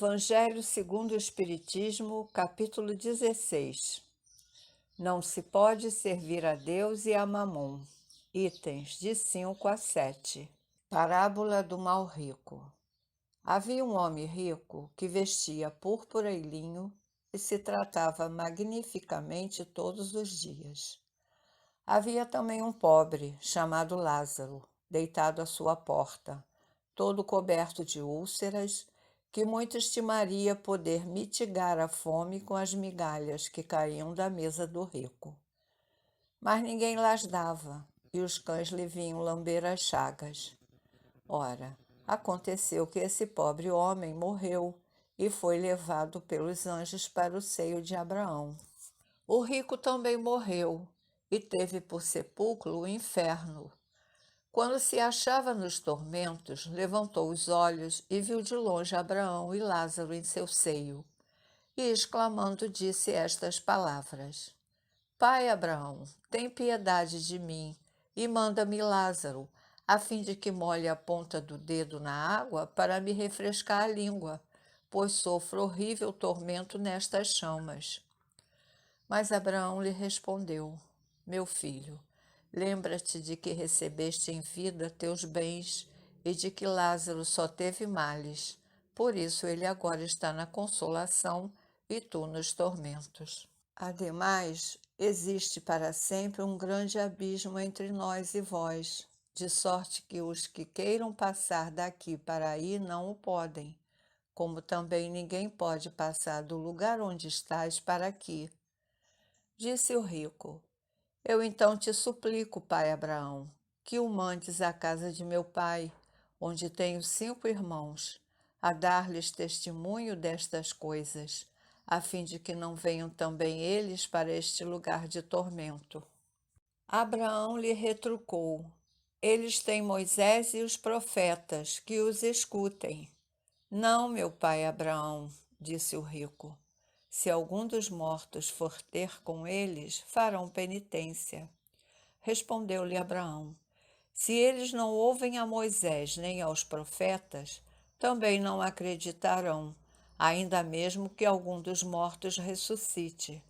Evangelho segundo o Espiritismo, capítulo 16. Não se pode servir a Deus e a Mamon. Itens de 5 a 7. Parábola do mal rico. Havia um homem rico que vestia púrpura e linho e se tratava magnificamente todos os dias. Havia também um pobre, chamado Lázaro, deitado à sua porta, todo coberto de úlceras, que muito estimaria poder mitigar a fome com as migalhas que caíam da mesa do rico. Mas ninguém las dava, e os cães lhe vinham lamber as chagas. Ora, aconteceu que esse pobre homem morreu e foi levado pelos anjos para o seio de Abraão. O rico também morreu e teve por sepulcro o inferno. Quando se achava nos tormentos, levantou os olhos e viu de longe Abraão e Lázaro em seu seio, e exclamando disse estas palavras: Pai Abraão, tem piedade de mim e manda-me Lázaro, a fim de que molhe a ponta do dedo na água para me refrescar a língua, pois sofro horrível tormento nestas chamas. Mas Abraão lhe respondeu: Meu filho, lembra-te de que recebeste em vida teus bens e de que Lázaro só teve males. Por isso ele agora está na consolação e tu nos tormentos. Ademais, existe para sempre um grande abismo entre nós e vós, de sorte que os que queiram passar daqui para aí não o podem, como também ninguém pode passar do lugar onde estás para aqui. Disse o rico: Eu então te suplico, pai Abraão, que o mandes à casa de meu pai, onde tenho 5 irmãos, a dar-lhes testemunho destas coisas, a fim de que não venham também eles para este lugar de tormento. Abraão lhe retrucou: Eles têm Moisés e os profetas, que os escutem. Não, meu pai Abraão, disse o rico. Se algum dos mortos for ter com eles, farão penitência. Respondeu-lhe Abraão: Se eles não ouvem a Moisés nem aos profetas, também não acreditarão, ainda mesmo que algum dos mortos ressuscite.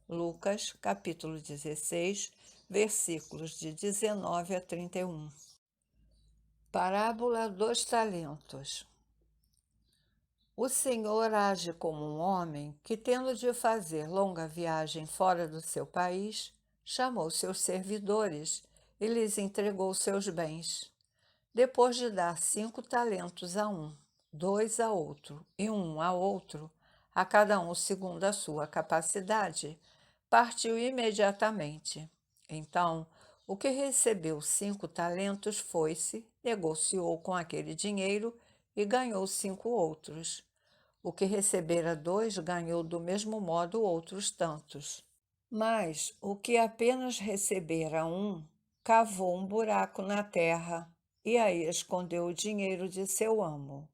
Lucas, capítulo 16, versículos de 19 a 31. Parábola dos talentos. O Senhor age como um homem que, tendo de fazer longa viagem fora do seu país, chamou seus servidores e lhes entregou seus bens. Depois de dar 5 talentos a um, 2 a outro e 1 a outro, a cada um segundo a sua capacidade, partiu imediatamente. Então, o que recebeu 5 talentos foi-se, negociou com aquele dinheiro e ganhou 5 outros. O que recebera 2 ganhou do mesmo modo outros tantos. Mas o que apenas recebera 1, cavou um buraco na terra e aí escondeu o dinheiro de seu amo.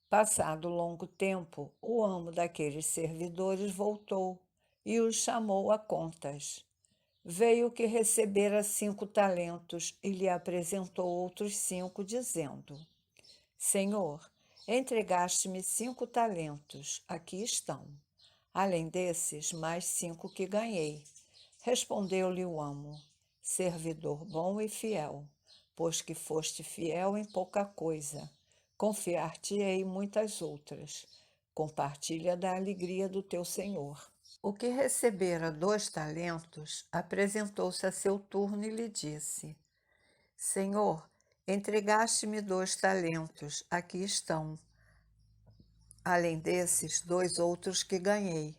Passado longo tempo, o amo daqueles servidores voltou e os chamou a contas. Veio o que recebera 5 talentos e lhe apresentou outros 5, dizendo: Senhor, entregaste-me 5 talentos, aqui estão. Além desses, mais 5 que ganhei. Respondeu-lhe o amo: Servidor bom e fiel, pois que foste fiel em pouca coisa, confiar-te-ei muitas outras. Compartilha da alegria do teu senhor. O que recebera 2 talentos apresentou-se a seu turno e lhe disse: Senhor, entregaste-me 2 talentos, aqui estão. Além desses, 2 outros que ganhei.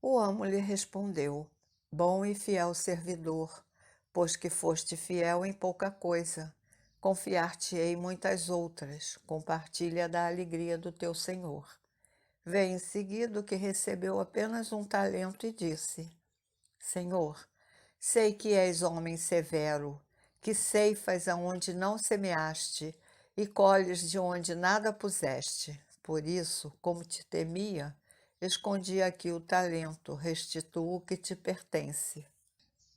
O amo lhe respondeu: Bom e fiel servidor, pois que foste fiel em pouca coisa, confiar-te-ei muitas outras, compartilha da alegria do teu senhor. Veio em seguida o que recebeu apenas 1 talento e disse: Senhor, sei que és homem severo, que ceifas aonde não semeaste e colhes de onde nada puseste. Por isso, como te temia, escondi aqui o talento, restituo o que te pertence.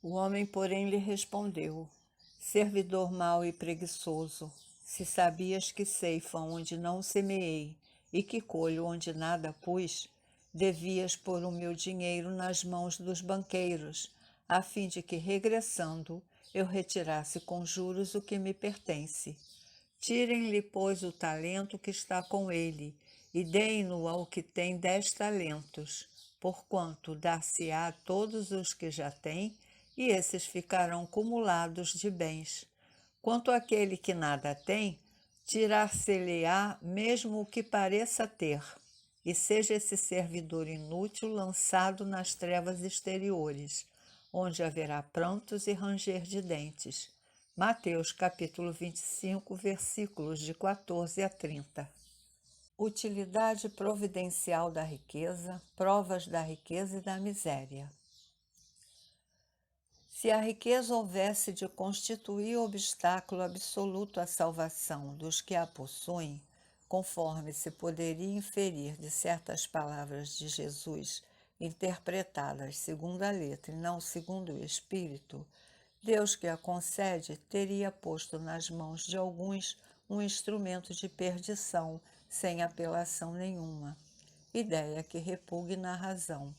O homem, porém, lhe respondeu: Servidor mau e preguiçoso, se sabias que ceifa onde não semeei e que colho onde nada pus, devias pôr o meu dinheiro nas mãos dos banqueiros, a fim de que, regressando, eu retirasse com juros o que me pertence. Tirem-lhe, pois, o talento que está com ele, e deem-no ao que tem 10 talentos, porquanto dar-se-á a todos os que já têm, e esses ficarão cumulados de bens. Quanto àquele que nada tem, tirar-se-lhe-á mesmo o que pareça ter, e seja esse servidor inútil lançado nas trevas exteriores, onde haverá prantos e ranger de dentes. Mateus capítulo 25, versículos de 14 a 30. Utilidade providencial da riqueza, provas da riqueza e da miséria. Se a riqueza houvesse de constituir obstáculo absoluto à salvação dos que a possuem, conforme se poderia inferir de certas palavras de Jesus, interpretadas segundo a letra e não segundo o Espírito, Deus que a concede teria posto nas mãos de alguns um instrumento de perdição, sem apelação nenhuma, ideia que repugna à razão.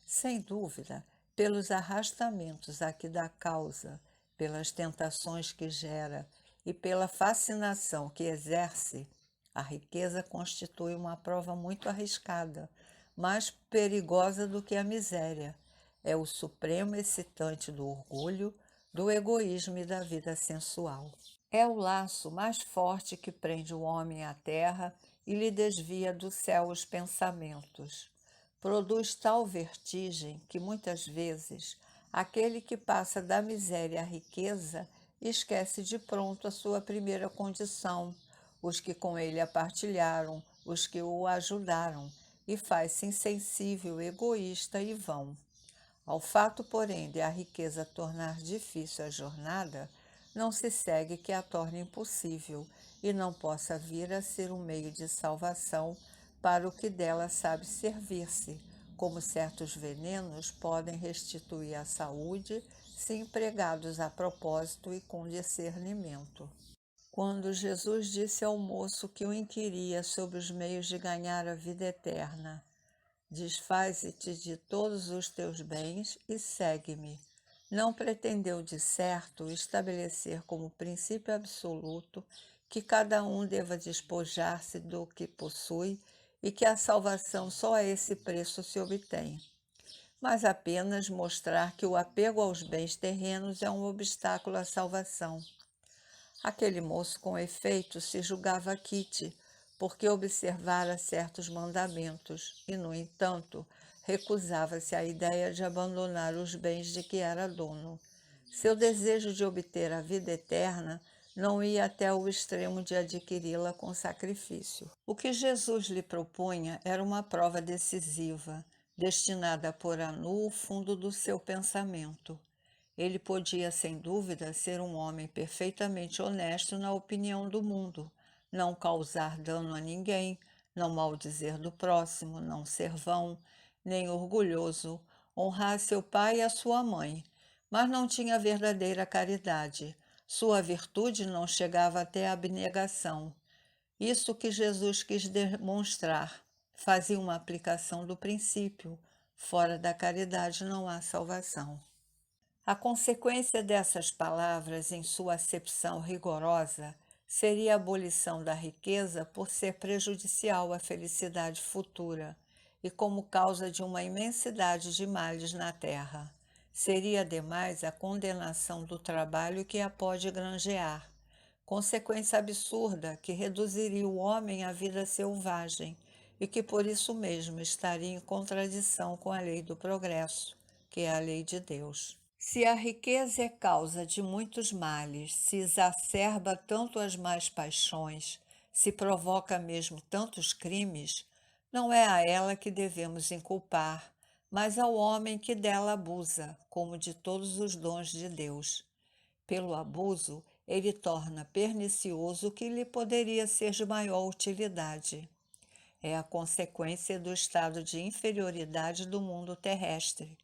Sem dúvida, pelos arrastamentos a que dá causa, pelas tentações que gera e pela fascinação que exerce, a riqueza constitui uma prova muito arriscada, mais perigosa do que a miséria. É o supremo excitante do orgulho, do egoísmo e da vida sensual. É o laço mais forte que prende o homem à terra e lhe desvia do céu os pensamentos. Produz tal vertigem que, muitas vezes, aquele que passa da miséria à riqueza esquece de pronto a sua primeira condição, os que com ele a partilharam, os que o ajudaram, e faz-se insensível, egoísta e vão. Ao fato, porém, de a riqueza tornar difícil a jornada, não se segue que a torne impossível e não possa vir a ser um meio de salvação para o que dela sabe servir-se, como certos venenos podem restituir a saúde se empregados a propósito e com discernimento. Quando Jesus disse ao moço que o inquiria sobre os meios de ganhar a vida eterna: "Desfaze-te de todos os teus bens e segue-me", não pretendeu de certo estabelecer como princípio absoluto que cada um deva despojar-se do que possui e que a salvação só a esse preço se obtém, mas apenas mostrar que o apego aos bens terrenos é um obstáculo à salvação. Aquele moço, com efeito, se julgava quite, porque observara certos mandamentos e, no entanto, recusava-se à ideia de abandonar os bens de que era dono. Seu desejo de obter a vida eterna não ia até o extremo de adquiri-la com sacrifício. O que Jesus lhe propunha era uma prova decisiva, destinada a pôr a nu o fundo do seu pensamento. Ele podia, sem dúvida, ser um homem perfeitamente honesto na opinião do mundo, não causar dano a ninguém, não maldizer do próximo, não ser vão, nem orgulhoso, honrar seu pai e a sua mãe, mas não tinha verdadeira caridade. Sua virtude não chegava até a abnegação. Isso que Jesus quis demonstrar. Fazia uma aplicação do princípio. Fora da caridade não há salvação. A consequência dessas palavras, em sua acepção rigorosa, seria a abolição da riqueza por ser prejudicial à felicidade futura e como causa de uma imensidade de males na terra. Seria, ademais, a condenação do trabalho que a pode granjear, consequência absurda que reduziria o homem à vida selvagem e que, por isso mesmo, estaria em contradição com a lei do progresso, que é a lei de Deus. Se a riqueza é causa de muitos males, se exacerba tanto as más paixões, se provoca mesmo tantos crimes, não é a ela que devemos inculpar, mas ao homem que dela abusa, como de todos os dons de Deus. Pelo abuso, ele torna pernicioso o que lhe poderia ser de maior utilidade. É a consequência do estado de inferioridade do mundo terrestre.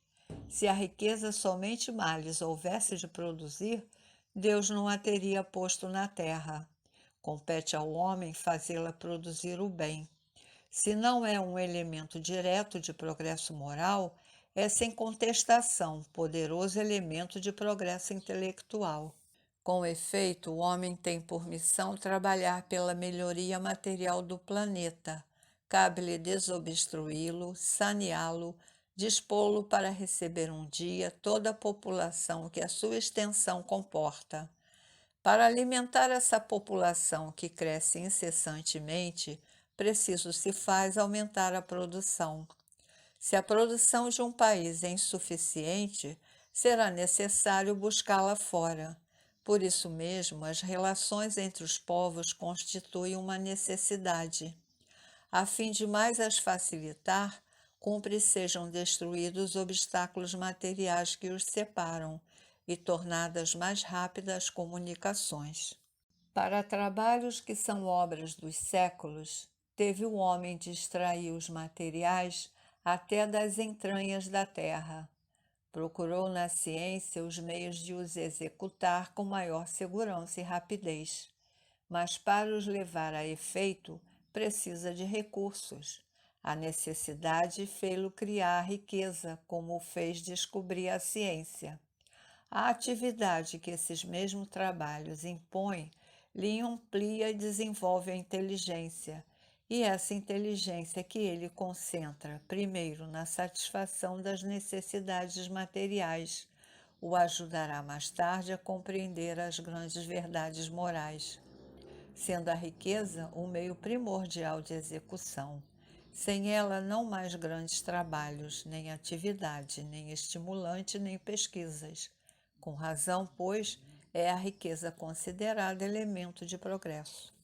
Se a riqueza somente males houvesse de produzir, Deus não a teria posto na terra. Compete ao homem fazê-la produzir o bem. Se não é um elemento direto de progresso moral, é sem contestação poderoso elemento de progresso intelectual. Com efeito, o homem tem por missão trabalhar pela melhoria material do planeta. Cabe-lhe desobstruí-lo, saneá-lo, dispô-lo para receber um dia toda a população que a sua extensão comporta. Para alimentar essa população que cresce incessantemente, preciso se faz aumentar a produção. Se a produção de um país é insuficiente, será necessário buscá-la fora. Por isso mesmo, as relações entre os povos constituem uma necessidade. A fim de mais as facilitar, cumpre sejam destruídos os obstáculos materiais que os separam e tornadas mais rápidas as comunicações. Para trabalhos que são obras dos séculos, teve o homem de extrair os materiais até das entranhas da terra. Procurou na ciência os meios de os executar com maior segurança e rapidez, mas para os levar a efeito precisa de recursos. A necessidade fê-lo criar a riqueza, como o fez descobrir a ciência. A atividade que esses mesmos trabalhos impõem lhe amplia e desenvolve a inteligência, e essa inteligência que ele concentra, primeiro, na satisfação das necessidades materiais, o ajudará mais tarde a compreender as grandes verdades morais, sendo a riqueza o meio primordial de execução. Sem ela, não mais grandes trabalhos, nem atividade, nem estimulante, nem pesquisas. Com razão, pois, é a riqueza considerada elemento de progresso.